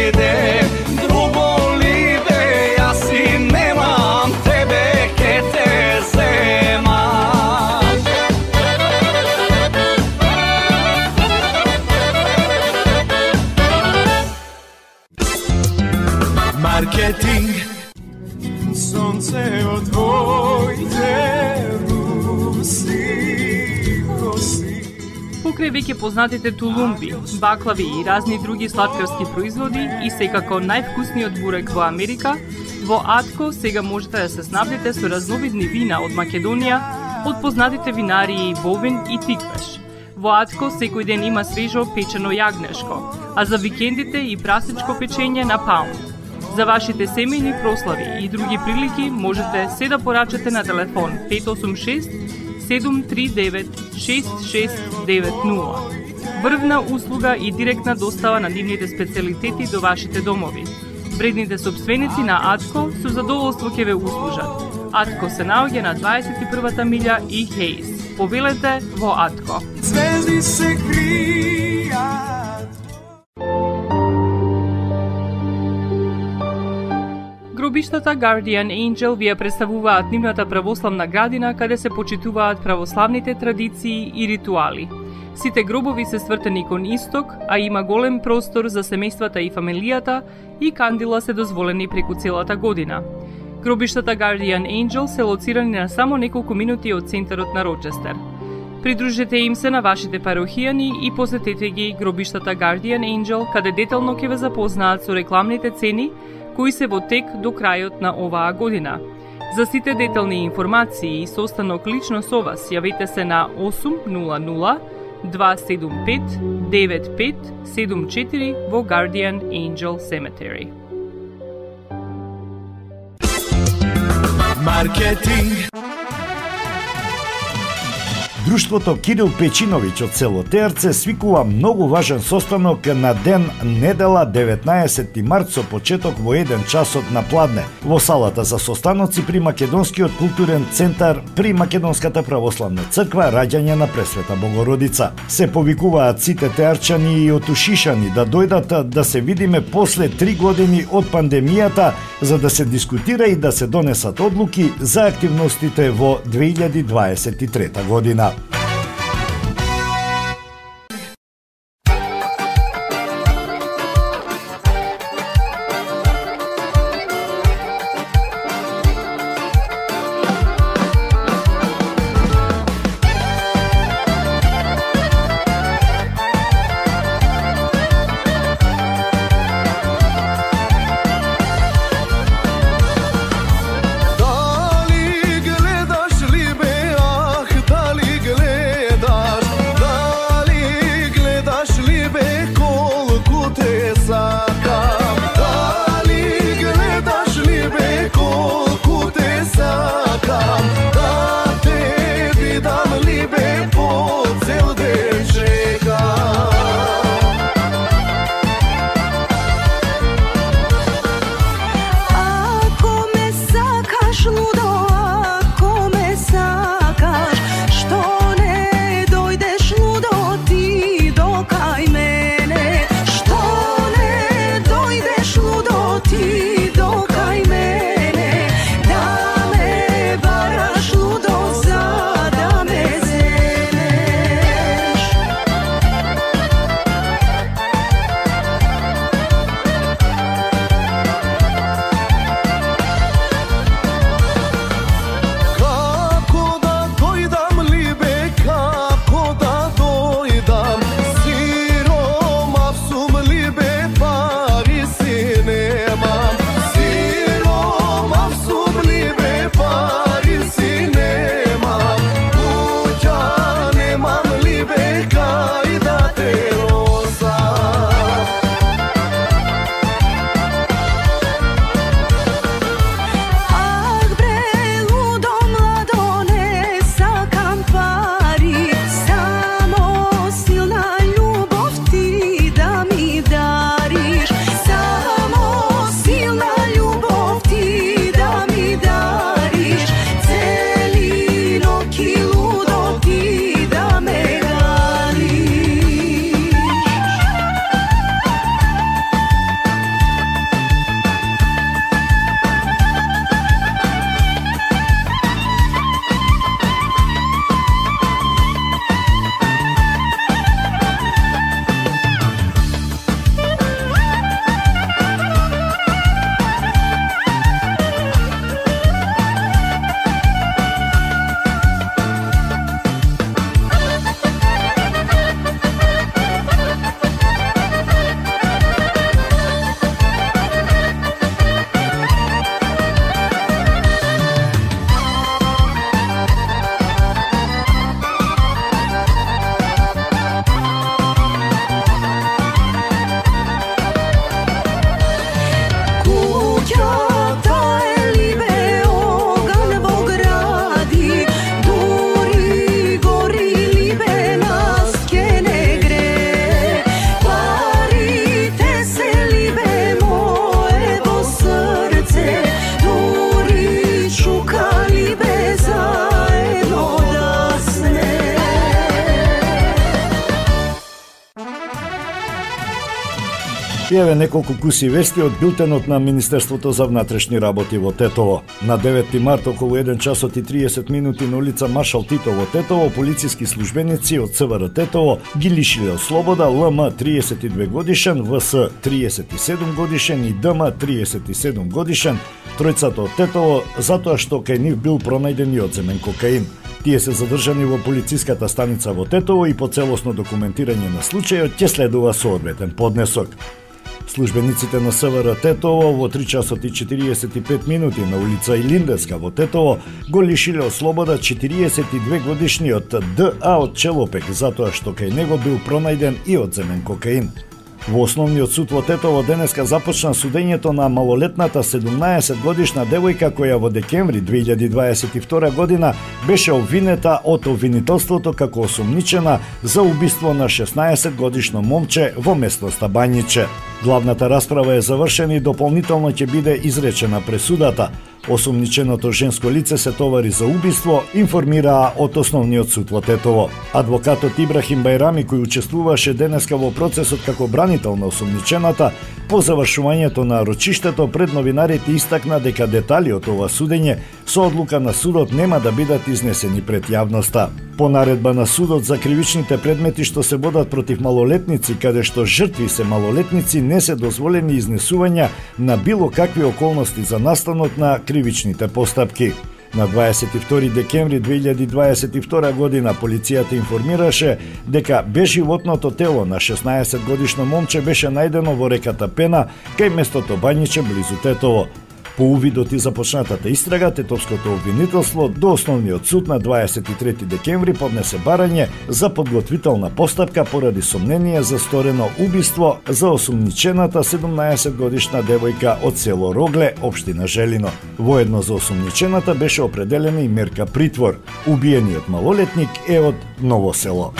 ide, drugo libe, ja si nemam tebe ke te zema. Marketing. Sonce od tvojte rusi kosi. Покрај веќе познатите тулумби, баклави и разни други сладкарски производи и секако највкусниот бурек во Америка, во Атко сега можете да се снабдите со разновидни вина од Македонија, од познатите винарии Бовин и Тиквеш. Во Атко секој ден има свежо печено јагнешко, а за викендите и прасечко печење на паунд. За вашите семејни прослави и други прилики можете се да порачате на телефон 586 739 6690. Врвна услуга и директна достава на нивните специјалитети до вашите домови. Вредните собственици на Атко со задоволство ќе ве услужат. Атко се наоѓа на 21-та милја и Хейс. Повелете во Атко. Звезди се кријат. Гробиштата Guardian Angel ви ја представуваат нивната православна градина каде се почитуваат православните традиции и ритуали. Сите гробови се свртени кон исток, а има голем простор за семејствата и фамилијата и кандила се дозволени преку целата година. Гробиштата Guardian Angel се лоцирани на само неколку минути од центарот на Рочестер. Придружете им се на вашите парохијани и посетете ги гробиштата Guardian Angel, каде детално ќе ве запознаат со рекламните цени кои се во тек до крајот на оваа година. За сите детални информации и состанок лично со вас, јавете се на 800 275 9574 во Guardian Angel Cemetery. Маркетинг. Друштвото Кирил Печиновиќ од село Терце свикува многу важен состанок на ден недела 19 март со почеток во 1 часот на пладне во салата за состаноци при Македонскиот културен центар при Македонската православна црква Раѓање на Пресвета Богородица. Се повикуваат сите теарчани и отушишани да дојдат да се видиме после 3 години од пандемијата за да се дискутира и да се донесат одлуки за активностите во 2023 година. Dali gledaš li be, ah, dali И еве неколку куси вести од билтенот на Министерството за внатрешни работи во Тетово. На 9 март околу 1 часот и 30 минути на улица Маршал Тито во Тетово, полициски службеници од ЦВР Тетово ги лишиле од слобода ЛМ 32 годишен, ВС 37 годишен и ДМ 37 годишен, тројцата од Тетово, затоа што кај нив бил пронајден и одземен кокаин. Тие се задржани во полициската станица во Тетово и по целосно документирање на случајот ќе следува соодветен поднесок. Службениците на СВР Тетово во 3 часот и 45 минути на улица Илиндеска во Тетово го лишиле од слобода 42 годишниот ДА од Челопек, затоа што кај него бил пронајден и одземен кокаин. Во Основниот суд во Тетово денеска започна судењето на малолетната 17-годишна девојка која во декември 2022 година беше обвинета од обвинителството како осумничена за убиство на 16-годишно момче во местноста Бањиче. Главната расправа е завршена и дополнително ќе биде изречена пресудата. Осумниченото женско лице се товари за убиство, информираа од Основниот суд во Тетово. Адвокатот Ибрахим Бајрами, кој учествуваше денеска во процесот како бранител на осумничената, по завршувањето на рочиштето пред новинарите истакна дека детали од ова судење со одлука на судот нема да бидат изнесени пред јавноста. По наредба на судот за кривичните предмети што се водат против малолетници, каде што жртви се малолетници, не се дозволени изнесувања на било какви околности за настанот на кривичните постапки. На 22 декември 2022 година полицијата информираше дека безживотното тело на 16-годишно момче беше најдено во реката Пена кај местото Бањиче близу Тетово. По увидот и започнатата истрага, тетовското обвинителство до Основниот суд на 23 декември поднесе барање за подготвителна постапка поради сомнение за сторено убиство за осумничената 17-годишна девојка од село Рогле, општина Желино. Воедно за осумничената беше определена и мерка притвор. Убиениот малолетник е од Ново село.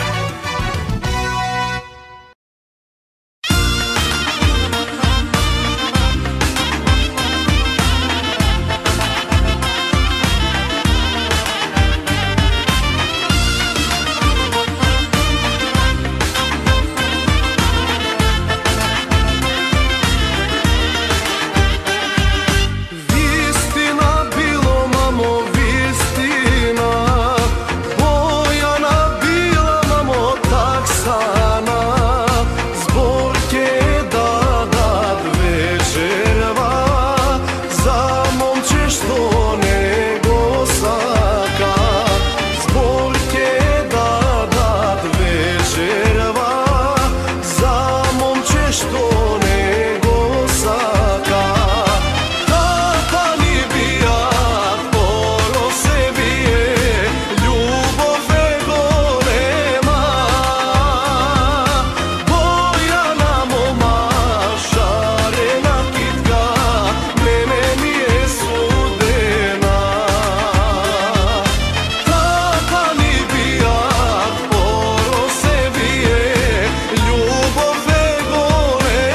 Ljubov ve gore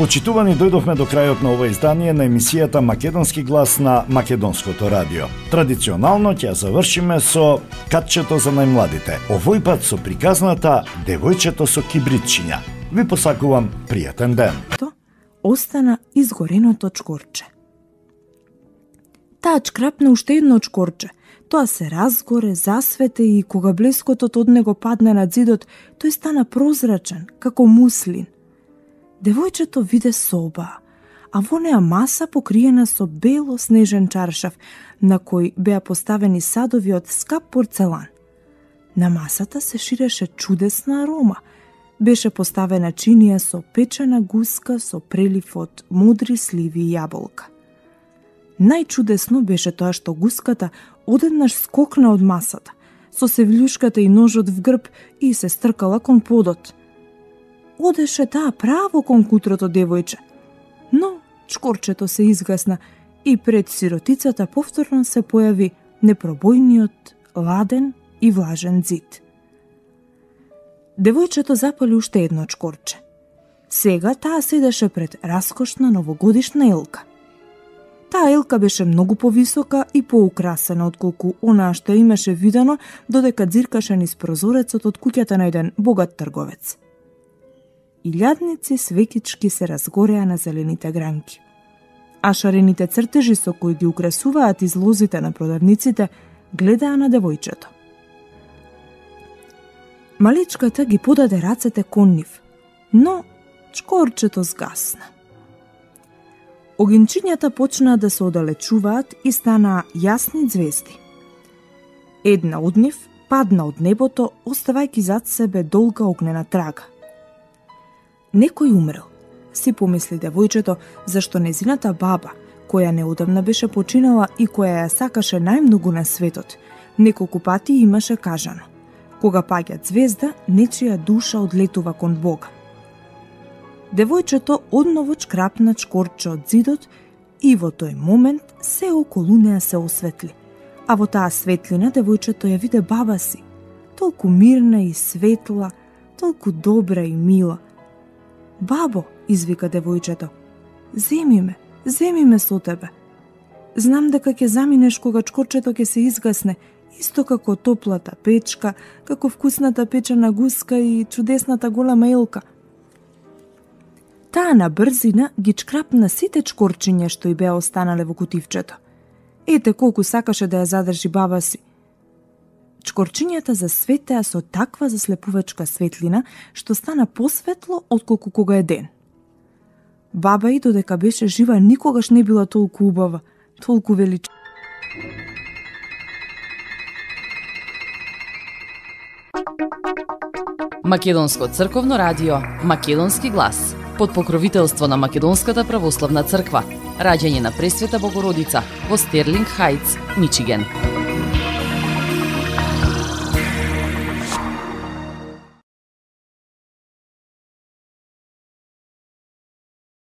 Почитувани, дојдовме до крајот на ова издание на емисијата Македонски глас на Македонското радио. Традиционално ќе завршиме со Катчето за најмладите. Овој пат со приказната Девојчето со кибритчиња. Ви посакувам пријатен ден. Остана изгореното чкорче. Таа чкрапна уште едно чкорче. Тоа се разгоре, засвете и кога блескотот од него падна на зидот, тој стана прозрачен, како муслин. Девојчето виде соба, а во неа маса покриена со бело снежен чаршаф, на кој беа поставени садови од скап порцелан. На масата се ширеше чудесна арома. Беше поставена чинија со печена гуска со прелив од мудри сливи и јаболка. Најчудесно беше тоа што гуската одеднаш скокна од масата, со севљушката и ножот в грб и се стркала кон подот. Одеше таа право кон кутрото девојче, но чкорчето се изгасна и пред сиротицата повторно се појави непробојниот, ладен и влажен зид. Девојчето запали уште едно чкорче. Сега таа седеше пред раскошна новогодишна елка. Таа елка беше многу повисока и поукрасена отколку онаа што имаше видено додека дзиркаше низ прозорецот од куќата на еден богат трговец. Илјадници свекички се разгореа на зелените гранки, а шарените цртежи со кои ги украсуваат излозите на продавниците гледаа на девојчето. Маличката ги подаде рацете кон нив, но чкорчето згасна. Огинчињата почнаа да се оддалечуваат и станаа јасни звезди. Една од нив падна од небото, оставајќи зад себе долга огнена трага. Некој умрел, си помисли девојчето, зашто незината баба, која неодамна беше починала и која ја сакаше најмногу на светот, неколку пати имаше кажано: кога паѓа звезда, нечија душа одлетува кон Бога. Девојчето одново чкрапна чкорче од зидот и во тој момент се околу неа се осветли, а во таа светлина девојчето ја виде баба си, толку мирна и светла, толку добра и мила. Бабо, извика девојчето, земи ме со тебе. Знам дека ќе заминеш кога чкорчето ќе се изгасне, исто како топлата печка, како вкусната печена гуска и чудесната голема елка. Таа на брзина ги чкрапна сите чкорчиња што и беа останале во кутивчето. Ете колку сакаше да ја задржи баба си. Чкорчињата засветеа со таква заслепувачка светлина што стана посветло отколку кога е ден. Баба и додека беше жива никогаш не била толку убава, толку велична. Македонско црковно радио Македонски глас под покровителство на Македонската православна црква. Раѓање на Пресвета Богородица во Стерлинг Хајтс, Мичиген.